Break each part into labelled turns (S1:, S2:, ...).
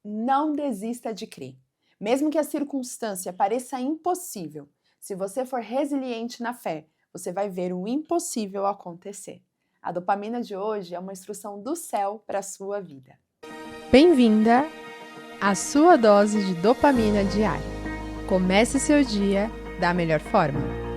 S1: Não desista de crer. Mesmo que a circunstância pareça impossível, se você for resiliente na fé, você vai ver o impossível acontecer. A dopamina de hoje é uma instrução do céu para a sua vida.
S2: Bem-vinda à sua dose de dopamina diária. Comece seu dia da melhor forma.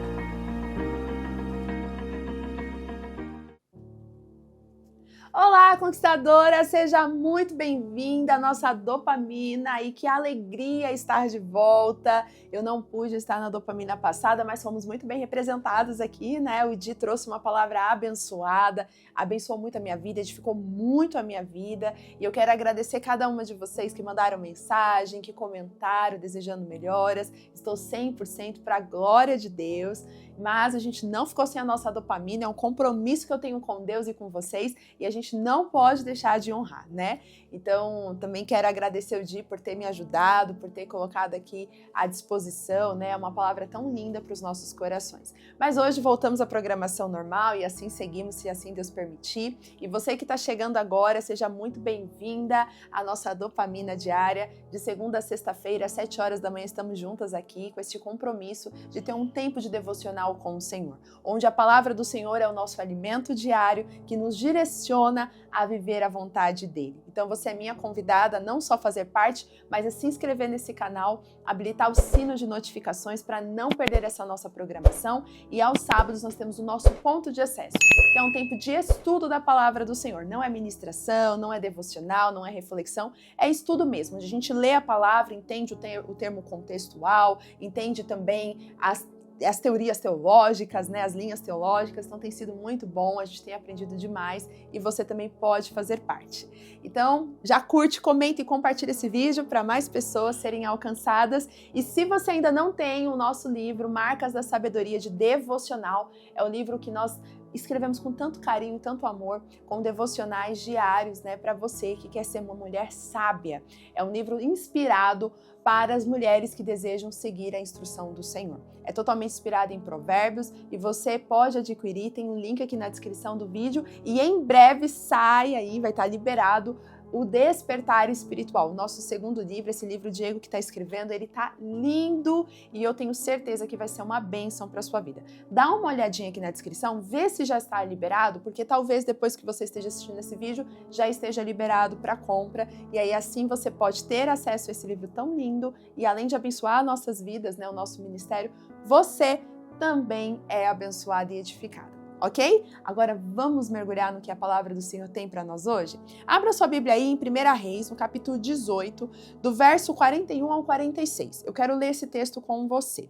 S1: Olá, conquistadora! Seja muito bem-vinda à nossa dopamina e que alegria estar de volta. Eu não pude estar na dopamina passada, mas fomos muito bem representados aqui, né? O Di trouxe uma palavra abençoada, abençoou muito a minha vida, edificou muito a minha vida. E eu quero agradecer cada uma de vocês que mandaram mensagem, que comentaram, desejando melhoras. Estou 100% para a glória de Deus. Mas a gente não ficou sem a nossa dopamina, é um compromisso que eu tenho com Deus e com vocês e a gente não pode deixar de honrar, né? Então, também quero agradecer o Di por ter me ajudado, por ter colocado aqui à disposição, né? Uma palavra tão linda para os nossos corações. Mas hoje voltamos à programação normal e assim seguimos, se assim Deus permitir. E você que está chegando agora, seja muito bem-vinda à nossa dopamina diária. De segunda a sexta-feira, às 7 horas da manhã, estamos juntas aqui com este compromisso de ter um tempo de devocional com o Senhor, onde a palavra do Senhor é o nosso alimento diário que nos direciona a viver a vontade dele. Então você é minha convidada a não só fazer parte, mas a se inscrever nesse canal, habilitar o sino de notificações para não perder essa nossa programação. E aos sábados nós temos o nosso ponto de acesso, que é um tempo de estudo da palavra do Senhor. Não é ministração, não é devocional, não é reflexão, é estudo mesmo. A gente lê a palavra, entende o termo contextual, entende também as teorias teológicas, né, as linhas teológicas, então tem sido muito bom, a gente tem aprendido demais e você também pode fazer parte. Então, já curte, comenta e compartilha esse vídeo para mais pessoas serem alcançadas. E se você ainda não tem o nosso livro, Marcas da Sabedoria de Devocional, é o livro que nós escrevemos com tanto carinho, tanto amor, com devocionais diários, né, para você que quer ser uma mulher sábia. É um livro inspirado para as mulheres que desejam seguir a instrução do Senhor. É totalmente inspirado em Provérbios e você pode adquirir, tem um link aqui na descrição do vídeo e em breve sai aí, vai estar liberado o Despertar Espiritual, o nosso segundo livro. Esse livro, o Diego que está escrevendo, ele tá lindo e eu tenho certeza que vai ser uma bênção para a sua vida. Dá uma olhadinha aqui na descrição, vê se já está liberado, porque talvez depois que você esteja assistindo esse vídeo, já esteja liberado para compra e aí assim você pode ter acesso a esse livro tão lindo e além de abençoar nossas vidas, né, o nosso ministério, você também é abençoado e edificado. Ok? Agora vamos mergulhar no que a palavra do Senhor tem para nós hoje? Abra sua Bíblia aí em 1 Reis, no capítulo 18, do verso 41 ao 46. Eu quero ler esse texto com você.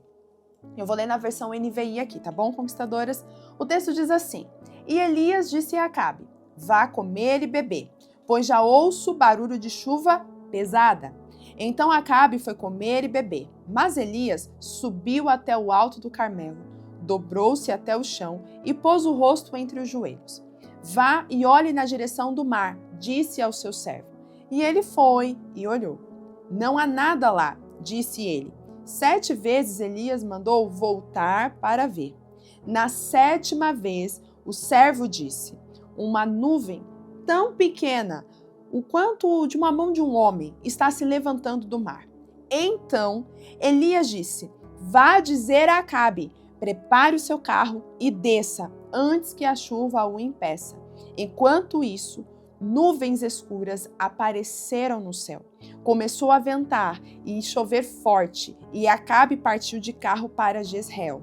S1: Eu vou ler na versão NVI aqui, tá bom, conquistadoras? O texto diz assim: E Elias disse a Acabe: Vá comer e beber, pois já ouço barulho de chuva pesada. Então Acabe foi comer e beber, mas Elias subiu até o alto do Carmelo, dobrou-se até o chão e pôs o rosto entre os joelhos. Vá e olhe na direção do mar, disse ao seu servo. E ele foi e olhou. Não há nada lá, disse ele. 7 vezes Elias mandou voltar para ver. Na 7ª vez, o servo disse: Uma nuvem tão pequena, o quanto de uma mão de um homem, está se levantando do mar. Então Elias disse: Vá dizer a Acabe: Prepare o seu carro e desça, antes que a chuva o impeça. Enquanto isso, nuvens escuras apareceram no céu. Começou a ventar e chover forte, e Acabe partiu de carro para Jezreel.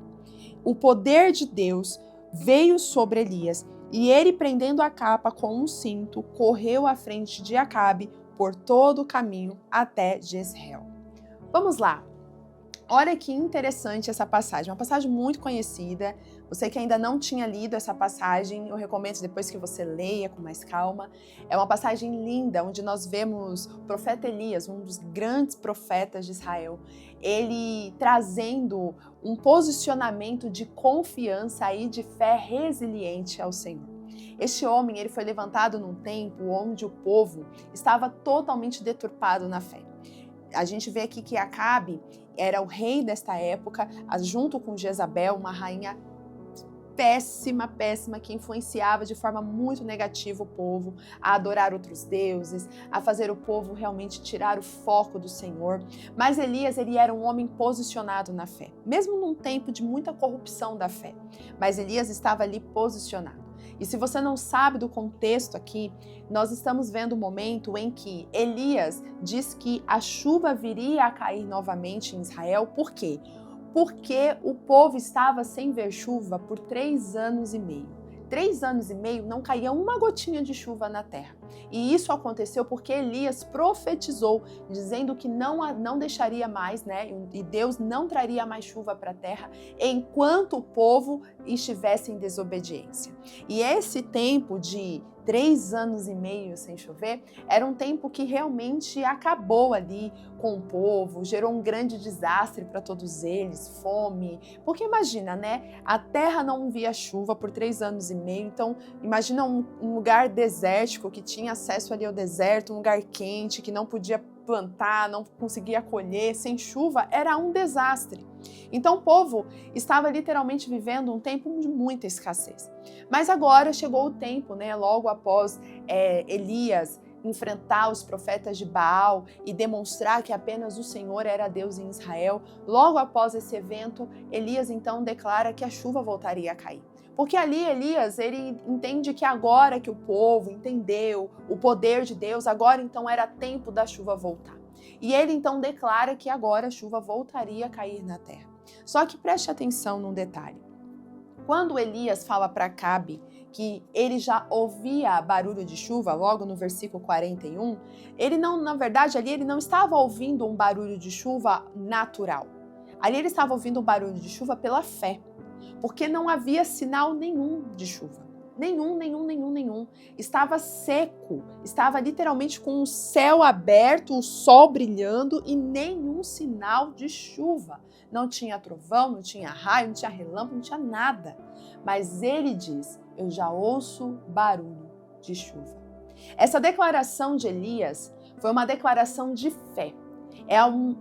S1: O poder de Deus veio sobre Elias, e ele, prendendo a capa com um cinto, correu à frente de Acabe por todo o caminho até Jezreel. Vamos lá. Olha que interessante essa passagem, uma passagem muito conhecida. Você que ainda não tinha lido essa passagem, eu recomendo depois que você leia com mais calma. É uma passagem linda, onde nós vemos o profeta Elias, um dos grandes profetas de Israel, ele trazendo um posicionamento de confiança e de fé resiliente ao Senhor. Este homem, ele foi levantado num tempo onde o povo estava totalmente deturpado na fé. A gente vê aqui que Acabe era o rei desta época, junto com Jezabel, uma rainha péssima, que influenciava de forma muito negativa o povo a adorar outros deuses, a fazer o povo realmente tirar o foco do Senhor. Mas Elias, ele era um homem posicionado na fé, mesmo num tempo de muita corrupção da fé. Mas Elias estava ali posicionado. E se você não sabe do contexto aqui, nós estamos vendo um momento em que Elias diz que a chuva viria a cair novamente em Israel. Por quê? Porque o povo estava sem ver chuva por 3 anos e meio. 3 anos e meio não caía uma gotinha de chuva na terra. E isso aconteceu porque Elias profetizou, dizendo que não deixaria mais, né? E Deus não traria mais chuva para a terra enquanto o povo estivesse em desobediência. E esse tempo de 3 anos e meio sem chover, era um tempo que realmente acabou ali com o povo, gerou um grande desastre para todos eles, fome. Porque imagina, né? A terra não via chuva por 3 anos e meio, então imagina um lugar desértico que tinha acesso ali ao deserto, um lugar quente, que não podia plantar, não conseguia colher, sem chuva, era um desastre. Então o povo estava literalmente vivendo um tempo de muita escassez. Mas agora chegou o tempo, né, logo após Elias enfrentar os profetas de Baal e demonstrar que apenas o Senhor era Deus em Israel, logo após esse evento, Elias então declara que a chuva voltaria a cair. Porque ali Elias, ele entende que agora que o povo entendeu o poder de Deus, agora então era tempo da chuva voltar. E ele então declara que agora a chuva voltaria a cair na terra. Só que preste atenção num detalhe. Quando Elias fala para Acabe que ele já ouvia barulho de chuva, logo no versículo 41, ele não, na verdade, ali ele não estava ouvindo um barulho de chuva natural. Ali ele estava ouvindo um barulho de chuva pela fé, porque não havia sinal nenhum de chuva. Nenhum. Estava seco, estava literalmente com o céu aberto, o sol brilhando e nenhum sinal de chuva. Não tinha trovão, não tinha raio, não tinha relâmpago, não tinha nada. Mas ele diz, eu já ouço barulho de chuva. Essa declaração de Elias foi uma declaração de fé.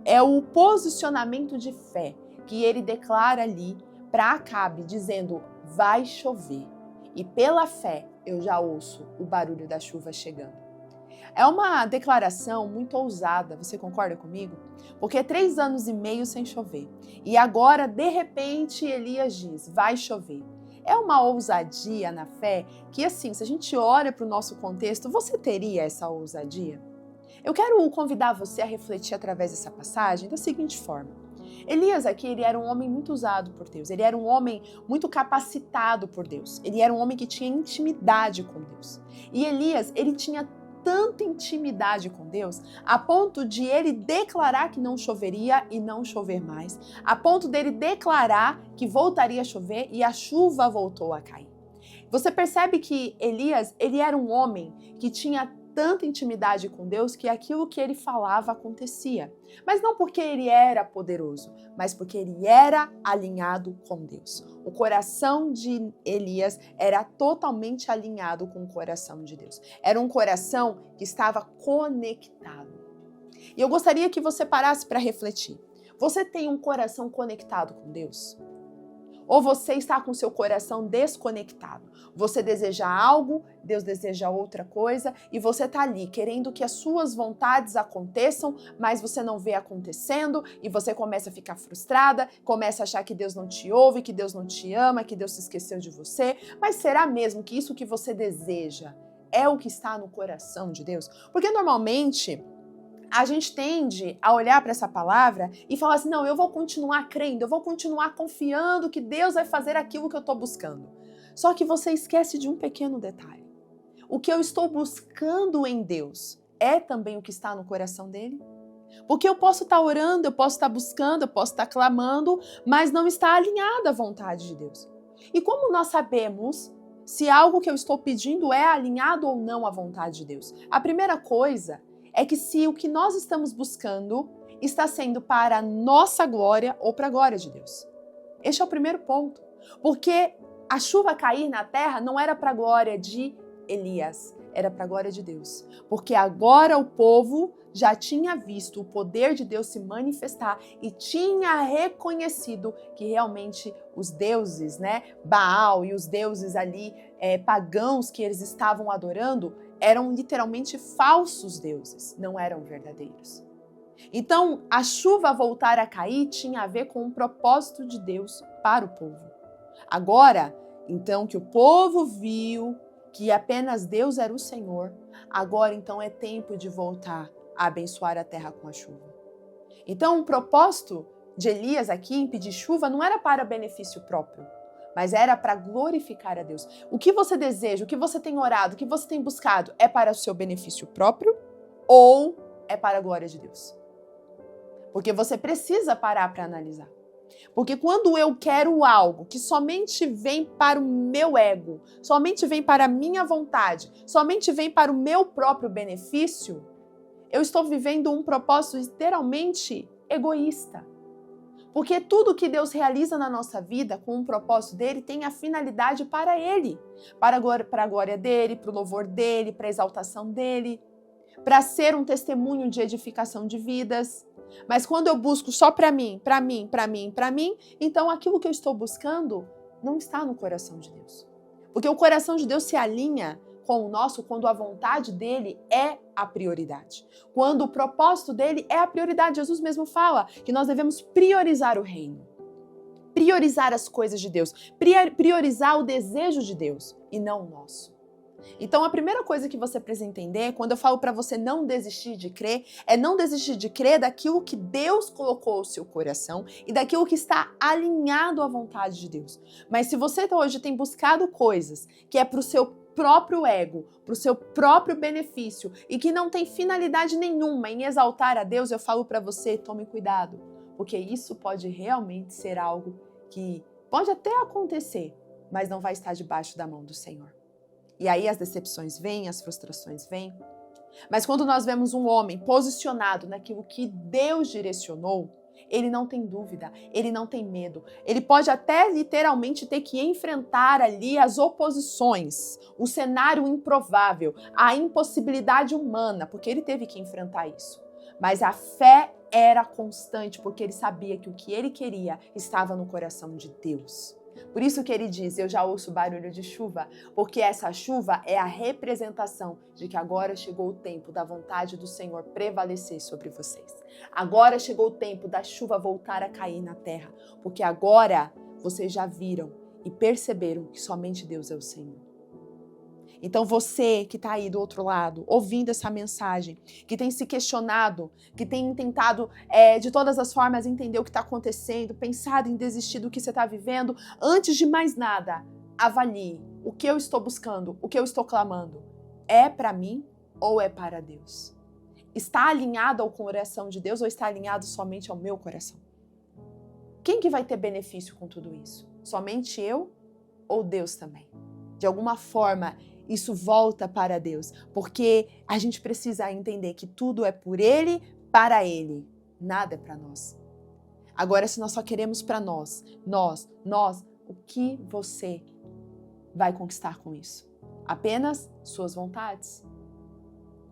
S1: É o posicionamento de fé que ele declara ali para Acabe, dizendo, vai chover. E pela fé eu já ouço o barulho da chuva chegando. É uma declaração muito ousada, você concorda comigo? Porque 3 anos e meio sem chover. E agora, de repente, Elias diz, vai chover. É uma ousadia na fé que, assim, se a gente olha para o nosso contexto, você teria essa ousadia? Eu quero convidar você a refletir através dessa passagem da seguinte forma. Elias aqui, ele era um homem muito usado por Deus, ele era um homem muito capacitado por Deus, ele era um homem que tinha intimidade com Deus. E Elias, ele tinha tanta intimidade com Deus, a ponto de ele declarar que não choveria e não chover mais, a ponto dele declarar que voltaria a chover e a chuva voltou a cair. Você percebe que Elias, ele era um homem que tinha tanta intimidade com Deus que aquilo que ele falava acontecia. Mas não porque ele era poderoso, mas porque ele era alinhado com Deus. O coração de Elias era totalmente alinhado com o coração de Deus. Era um coração que estava conectado. E eu gostaria que você parasse para refletir. Você tem um coração conectado com Deus? Ou você está com seu coração desconectado? Você deseja algo, Deus deseja outra coisa, e você está ali querendo que as suas vontades aconteçam, mas você não vê acontecendo, e você começa a ficar frustrada, começa a achar que Deus não te ouve, que Deus não te ama, que Deus se esqueceu de você. Mas será mesmo que isso que você deseja é o que está no coração de Deus? Porque normalmente a gente tende a olhar para essa palavra e falar assim, não, eu vou continuar crendo, eu vou continuar confiando que Deus vai fazer aquilo que eu estou buscando. Só que você esquece de um pequeno detalhe. O que eu estou buscando em Deus é também o que está no coração dele? Porque eu posso estar orando, eu posso estar buscando, eu posso estar clamando, mas não está alinhada à vontade de Deus. E como nós sabemos se algo que eu estou pedindo é alinhado ou não à vontade de Deus? A primeira coisa é que se o que nós estamos buscando está sendo para a nossa glória ou para a glória de Deus. Este é o primeiro ponto. Porque a chuva cair na terra não era para a glória de Elias, era para a glória de Deus. Porque agora o povo já tinha visto o poder de Deus se manifestar e tinha reconhecido que realmente os deuses, né, Baal e os deuses ali pagãos que eles estavam adorando eram literalmente falsos deuses, não eram verdadeiros. Então, a chuva voltar a cair tinha a ver com um propósito de Deus para o povo. Agora, então, que o povo viu que apenas Deus era o Senhor, agora então é tempo de voltar a abençoar a terra com a chuva. Então, o propósito de Elias aqui em pedir chuva não era para benefício próprio, mas era para glorificar a Deus. O que você deseja, o que você tem orado, o que você tem buscado, é para o seu benefício próprio ou é para a glória de Deus? Porque você precisa parar para analisar. Porque quando eu quero algo que somente vem para o meu ego, somente vem para a minha vontade, somente vem para o meu próprio benefício, eu estou vivendo um propósito literalmente egoísta. Porque tudo que Deus realiza na nossa vida com um propósito dele tem a finalidade para ele, para a glória dele, para o louvor dele, para a exaltação dele, para ser um testemunho de edificação de vidas. Mas quando eu busco só para mim, então aquilo que eu estou buscando não está no coração de Deus. Porque o coração de Deus se alinha com o nosso quando a vontade dele é a prioridade. Quando o propósito dele é a prioridade. Jesus mesmo fala que nós devemos priorizar o reino. Priorizar as coisas de Deus. Priorizar o desejo de Deus e não o nosso. Então, a primeira coisa que você precisa entender, quando eu falo para você não desistir de crer, é não desistir de crer daquilo que Deus colocou no seu coração e daquilo que está alinhado à vontade de Deus. Mas se você hoje tem buscado coisas que é para o seu próprio ego, para o seu próprio benefício e que não tem finalidade nenhuma em exaltar a Deus, eu falo para você, tome cuidado, porque isso pode realmente ser algo que pode até acontecer, mas não vai estar debaixo da mão do Senhor. E aí as decepções vêm, as frustrações vêm. Mas quando nós vemos um homem posicionado naquilo que Deus direcionou, ele não tem dúvida, ele não tem medo. Ele pode até literalmente ter que enfrentar ali as oposições, o cenário improvável, a impossibilidade humana, porque ele teve que enfrentar isso. Mas a fé era constante, porque ele sabia que o que ele queria estava no coração de Deus. Por isso que ele diz, eu já ouço barulho de chuva, porque essa chuva é a representação de que agora chegou o tempo da vontade do Senhor prevalecer sobre vocês. Agora chegou o tempo da chuva voltar a cair na terra, porque agora vocês já viram e perceberam que somente Deus é o Senhor. Então você que está aí do outro lado, ouvindo essa mensagem, que tem se questionado, que tem tentado de todas as formas entender o que está acontecendo, pensado em desistir do que você está vivendo, antes de mais nada, avalie o que eu estou buscando, o que eu estou clamando. É para mim ou é para Deus? Está alinhado ao coração de Deus ou está alinhado somente ao meu coração? Quem que vai ter benefício com tudo isso? Somente eu ou Deus também? De alguma forma, isso volta para Deus, porque a gente precisa entender que tudo é por Ele, para Ele, nada é para nós. Agora, se nós só queremos para nós, o que você vai conquistar com isso? Apenas suas vontades.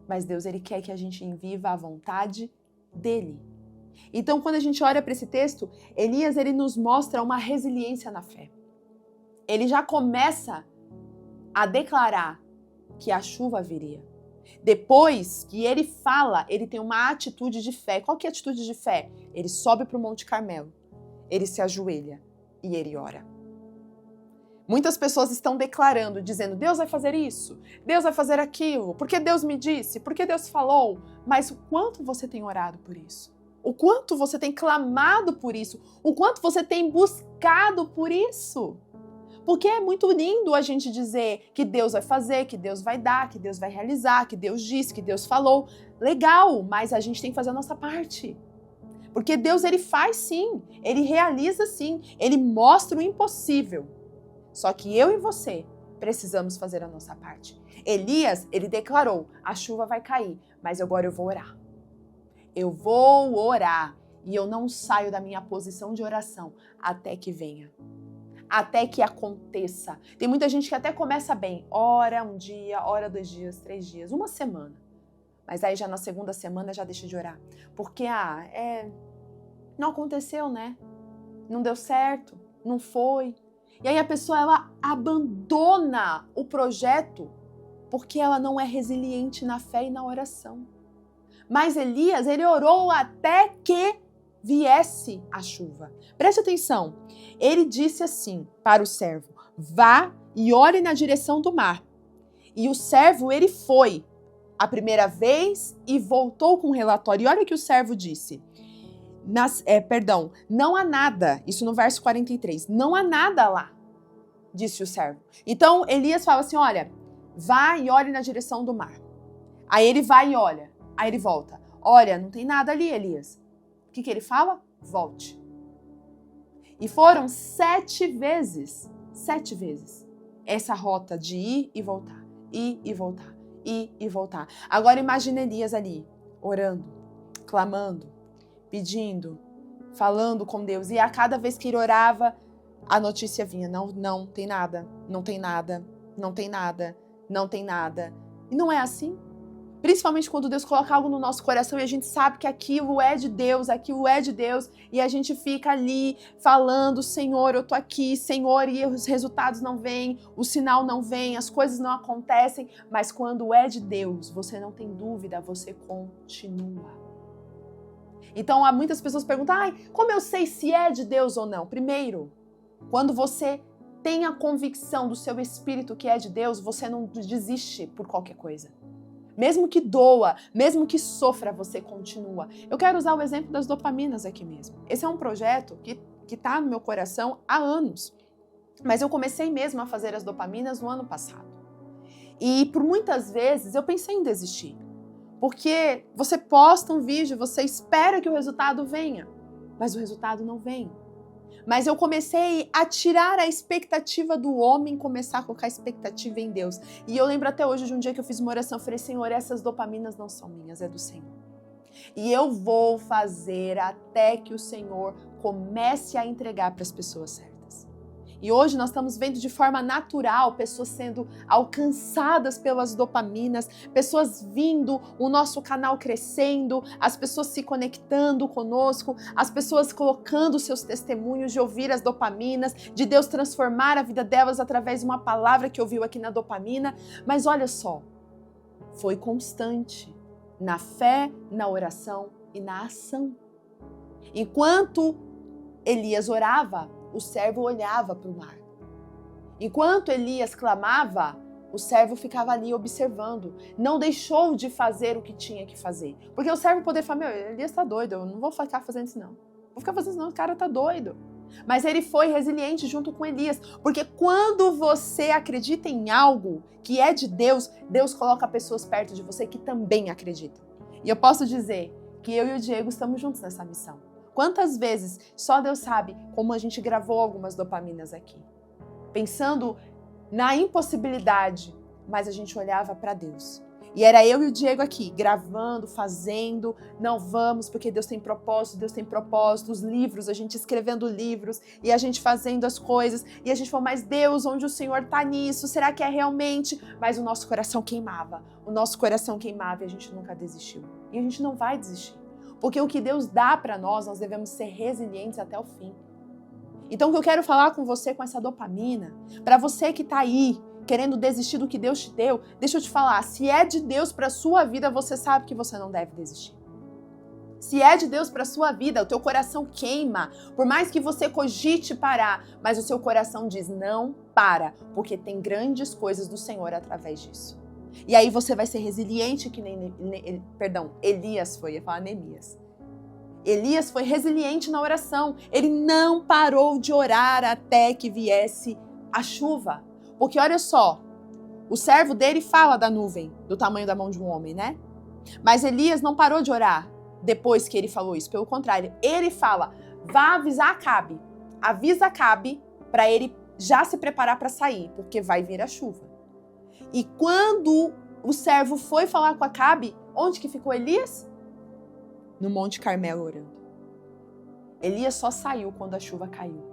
S1: Mas Deus, Ele quer que a gente viva a vontade dEle. Então, quando a gente olha para esse texto, Elias, ele nos mostra uma resiliência na fé. Ele já começa a declarar que a chuva viria. Depois que ele fala, ele tem uma atitude de fé. Qual que é a atitude de fé? Ele sobe para o Monte Carmelo, ele se ajoelha e ele ora. Muitas pessoas estão declarando, dizendo, Deus vai fazer isso, Deus vai fazer aquilo, porque Deus me disse, porque Deus falou. Mas o quanto você tem orado por isso? O quanto você tem clamado por isso? O quanto você tem buscado por isso? Porque é muito lindo a gente dizer que Deus vai fazer, que Deus vai dar, que Deus vai realizar, que Deus disse, que Deus falou. Legal, mas a gente tem que fazer a nossa parte. Porque Deus, ele faz sim, ele realiza sim, ele mostra o impossível. Só que eu e você precisamos fazer a nossa parte. Elias, ele declarou, a chuva vai cair, mas agora eu vou orar. Eu vou orar e eu não saio da minha posição de oração até que venha. Até que aconteça. Tem muita gente que até começa bem, ora um dia, ora 2 dias, 3 dias, uma semana. Mas aí já na segunda semana já deixa de orar. Porque, não aconteceu, né? Não deu certo, não foi. E aí a pessoa, ela abandona o projeto porque ela não é resiliente na fé e na oração. Mas Elias, ele orou até que viesse a chuva. Preste atenção. Ele disse assim para o servo: vá e olhe na direção do mar. E o servo, ele foi a primeira vez e voltou com um relatório. E olha o que o servo disse. Não há nada, isso no verso 43, não há nada lá, disse o servo. Então Elias fala assim, olha, vá e olhe na direção do mar. Aí ele vai e olha, aí ele volta. Olha, não tem nada ali, Elias. O que ele fala? Volte. E foram 7 vezes, essa rota de ir e voltar, ir e voltar, ir e voltar. Agora imagina Elias ali, orando, clamando, pedindo, falando com Deus. E a cada vez que ele orava, a notícia vinha. Não tem nada, não tem nada, não tem nada, não tem nada. E não é assim. Principalmente quando Deus coloca algo no nosso coração e a gente sabe que aquilo é de Deus, e a gente fica ali falando, Senhor, eu tô aqui, Senhor, e os resultados não vêm, o sinal não vem, as coisas não acontecem, mas quando é de Deus, você não tem dúvida, você continua. Então, há muitas pessoas que perguntam, como eu sei se é de Deus ou não? Primeiro, quando você tem a convicção do seu espírito que é de Deus, você não desiste por qualquer coisa. Mesmo que doa, mesmo que sofra, você continua. Eu quero usar o exemplo das dopaminas aqui mesmo. Esse é um projeto que está no meu coração há anos. Mas eu comecei mesmo a fazer as dopaminas no ano passado. E por muitas vezes eu pensei em desistir. Porque você posta um vídeo, você espera que o resultado venha, mas o resultado não vem. Mas eu comecei a tirar a expectativa do homem, começar a colocar a expectativa em Deus. E eu lembro até hoje de um dia que eu fiz uma oração, eu falei, Senhor, essas dopaminas não são minhas, é do Senhor. E eu vou fazer até que o Senhor comece a entregar para as pessoas certas. E hoje nós estamos vendo de forma natural pessoas sendo alcançadas pelas dopaminas, pessoas vindo, o nosso canal crescendo, as pessoas se conectando conosco, as pessoas colocando seus testemunhos de ouvir as dopaminas, de Deus transformar a vida delas através de uma palavra que ouviu aqui na dopamina. Mas olha só, foi constante na fé, na oração e na ação. Enquanto Elias orava, o servo olhava para o mar. Enquanto Elias clamava, o servo ficava ali observando. Não deixou de fazer o que tinha que fazer. Porque o servo poderia falar, Elias está doido, eu não vou ficar fazendo isso não. Vou ficar fazendo isso não, o cara está doido. Mas ele foi resiliente junto com Elias. Porque quando você acredita em algo que é de Deus, Deus coloca pessoas perto de você que também acreditam. E eu posso dizer que eu e o Diego estamos juntos nessa missão. Quantas vezes só Deus sabe como a gente gravou algumas dopaminas aqui. Pensando na impossibilidade, mas a gente olhava para Deus. E era eu e o Diego aqui, gravando, fazendo, não vamos, porque Deus tem propósito, os livros, a gente escrevendo livros, e a gente fazendo as coisas, e a gente falou, mas Deus, onde o Senhor está nisso? Será que é realmente? Mas o nosso coração queimava e a gente nunca desistiu. E a gente não vai desistir. Porque o que Deus dá para nós devemos ser resilientes até o fim. Então o que eu quero falar com você com essa dopamina, para você que está aí, querendo desistir do que Deus te deu, deixa eu te falar, se é de Deus para a sua vida, você sabe que você não deve desistir. Se é de Deus para a sua vida, o teu coração queima, por mais que você cogite parar, mas o seu coração diz, não para, porque tem grandes coisas do Senhor através disso. E aí você vai ser resiliente que nem, Elias foi, ia falar Neemias. Elias foi resiliente na oração. Ele não parou de orar até que viesse a chuva. Porque olha só, o servo dele fala da nuvem, do tamanho da mão de um homem, né? Mas Elias não parou de orar depois que ele falou isso. Pelo contrário, ele fala, vá avisar Acabe. Avisa Acabe para ele já se preparar para sair, porque vai vir a chuva. E quando o servo foi falar com Acabe, onde que ficou Elias? No Monte Carmelo orando. Elias só saiu quando a chuva caiu.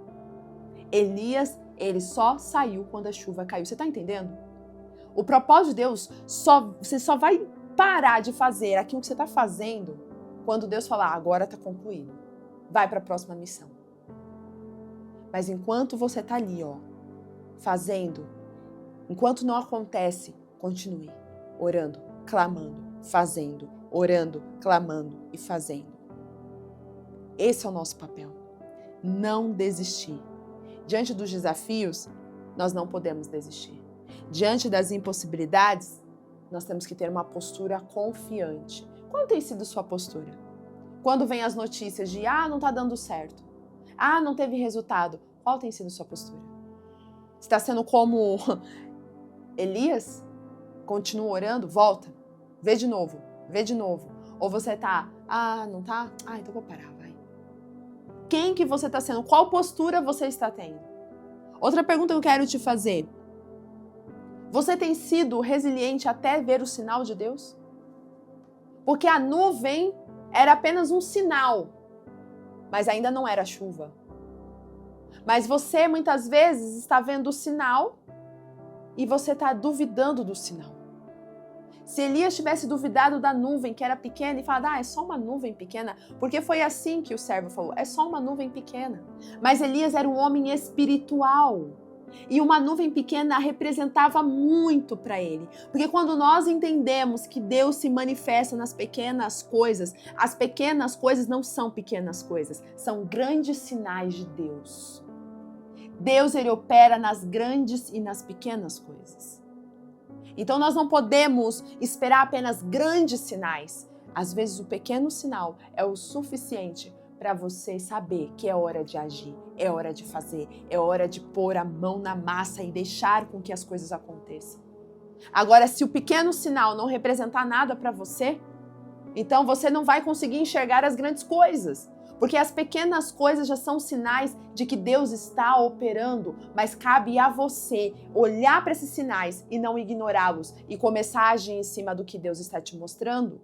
S1: Elias, ele só saiu quando a chuva caiu. Você está entendendo? O propósito de Deus, você só vai parar de fazer aquilo que você está fazendo quando Deus falar, agora está concluído. Vai para a próxima missão. Mas enquanto você está ali, fazendo, enquanto não acontece, continue orando, clamando, fazendo, orando, clamando e fazendo. Esse é o nosso papel. Não desistir. Diante dos desafios, nós não podemos desistir. Diante das impossibilidades, nós temos que ter uma postura confiante. Qual tem sido sua postura? Quando vem as notícias de, não está dando certo, não teve resultado, qual tem sido sua postura? Você está sendo como Elias? Continua orando? Volta. Vê de novo. Ou você está, não está? Então vou parar, vai. Quem que você está sendo? Qual postura você está tendo? Outra pergunta que eu quero te fazer. Você tem sido resiliente até ver o sinal de Deus? Porque a nuvem era apenas um sinal, mas ainda não era chuva. Mas você muitas vezes está vendo o sinal e você está duvidando do sinal. Se Elias tivesse duvidado da nuvem, que era pequena, e falado, é só uma nuvem pequena, porque foi assim que o servo falou, é só uma nuvem pequena. Mas Elias era um homem espiritual. E uma nuvem pequena representava muito para ele. Porque quando nós entendemos que Deus se manifesta nas pequenas coisas, as pequenas coisas não são pequenas coisas, são grandes sinais de Deus. Deus, ele opera nas grandes e nas pequenas coisas. Então nós não podemos esperar apenas grandes sinais. Às vezes o pequeno sinal é o suficiente para você saber que é hora de agir, é hora de fazer, é hora de pôr a mão na massa e deixar com que as coisas aconteçam. Agora, se o pequeno sinal não representar nada para você, então você não vai conseguir enxergar as grandes coisas, porque as pequenas coisas já são sinais de que Deus está operando, mas cabe a você olhar para esses sinais e não ignorá-los e começar a agir em cima do que Deus está te mostrando.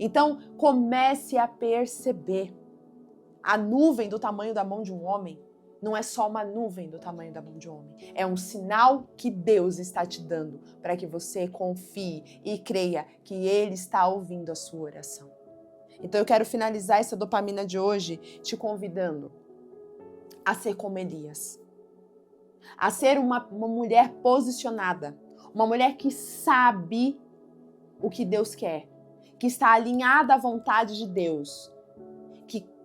S1: Então, comece a perceber. A nuvem do tamanho da mão de um homem não é só uma nuvem do tamanho da mão de um homem. É um sinal que Deus está te dando para que você confie e creia que Ele está ouvindo a sua oração. Então eu quero finalizar essa dopamina de hoje te convidando a ser como Elias. A ser uma mulher posicionada. Uma mulher que sabe o que Deus quer. Que está alinhada à vontade de Deus.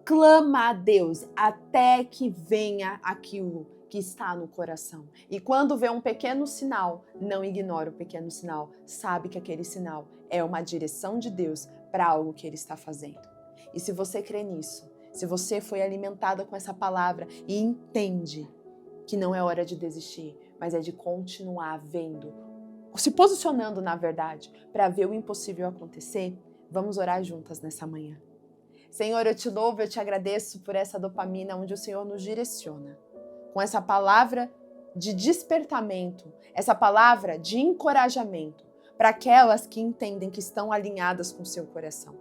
S1: Clama a Deus até que venha aquilo que está no coração. E quando vê um pequeno sinal, não ignora o pequeno sinal. Sabe que aquele sinal é uma direção de Deus para algo que Ele está fazendo. E se você crê nisso, se você foi alimentada com essa palavra e entende que não é hora de desistir, mas é de continuar vendo, se posicionando na verdade, para ver o impossível acontecer, vamos orar juntas nessa manhã. Senhor, eu te louvo, eu te agradeço por essa dopamina onde o Senhor nos direciona. Com essa palavra de despertamento, essa palavra de encorajamento para aquelas que entendem que estão alinhadas com o seu coração.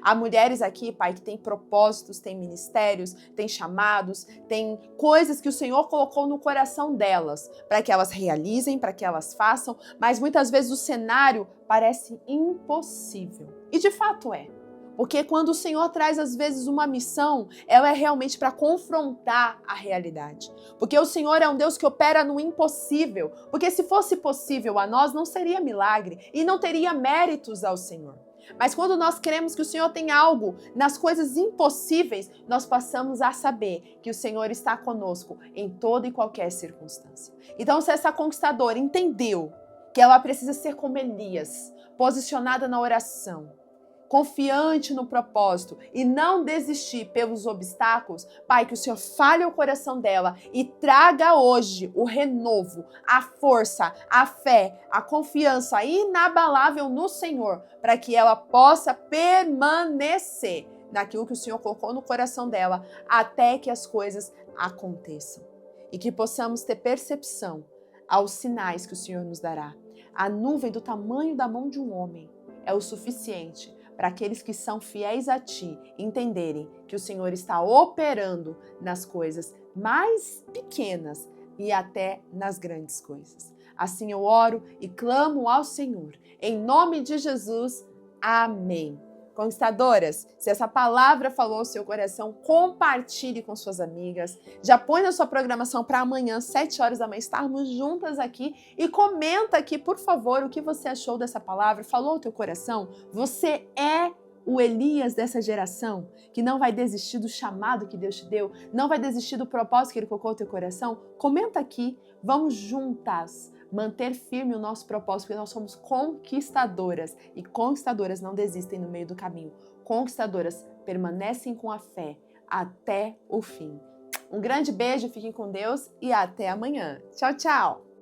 S1: Há mulheres aqui, Pai, que têm propósitos, têm ministérios, têm chamados, têm coisas que o Senhor colocou no coração delas para que elas realizem, para que elas façam, mas muitas vezes o cenário parece impossível. E de fato é. Porque quando o Senhor traz, às vezes, uma missão, ela é realmente para confrontar a realidade. Porque o Senhor é um Deus que opera no impossível. Porque se fosse possível a nós, não seria milagre e não teria méritos ao Senhor. Mas quando nós cremos que o Senhor tem algo nas coisas impossíveis, nós passamos a saber que o Senhor está conosco em toda e qualquer circunstância. Então, se essa conquistadora entendeu que ela precisa ser como Elias, posicionada na oração, confiante no propósito e não desistir pelos obstáculos, Pai, que o Senhor fale o coração dela e traga hoje o renovo, a força, a fé, a confiança inabalável no Senhor, para que ela possa permanecer naquilo que o Senhor colocou no coração dela até que as coisas aconteçam. E que possamos ter percepção aos sinais que o Senhor nos dará. A nuvem do tamanho da mão de um homem é o suficiente para aqueles que são fiéis a Ti entenderem que o Senhor está operando nas coisas mais pequenas e até nas grandes coisas. Assim eu oro e clamo ao Senhor. Em nome de Jesus, Amém. Conquistadoras, se essa palavra falou ao seu coração, compartilhe com suas amigas. Já põe na sua programação para amanhã, 7 horas da manhã, estarmos juntas aqui. E comenta aqui, por favor, o que você achou dessa palavra. Falou ao teu coração? Você é o Elias dessa geração, que não vai desistir do chamado que Deus te deu, não vai desistir do propósito que Ele colocou no teu coração? Comenta aqui, vamos juntas manter firme o nosso propósito, porque nós somos conquistadoras, e conquistadoras não desistem no meio do caminho. Conquistadoras permanecem com a fé até o fim. Um grande beijo, fiquem com Deus e até amanhã. Tchau, tchau!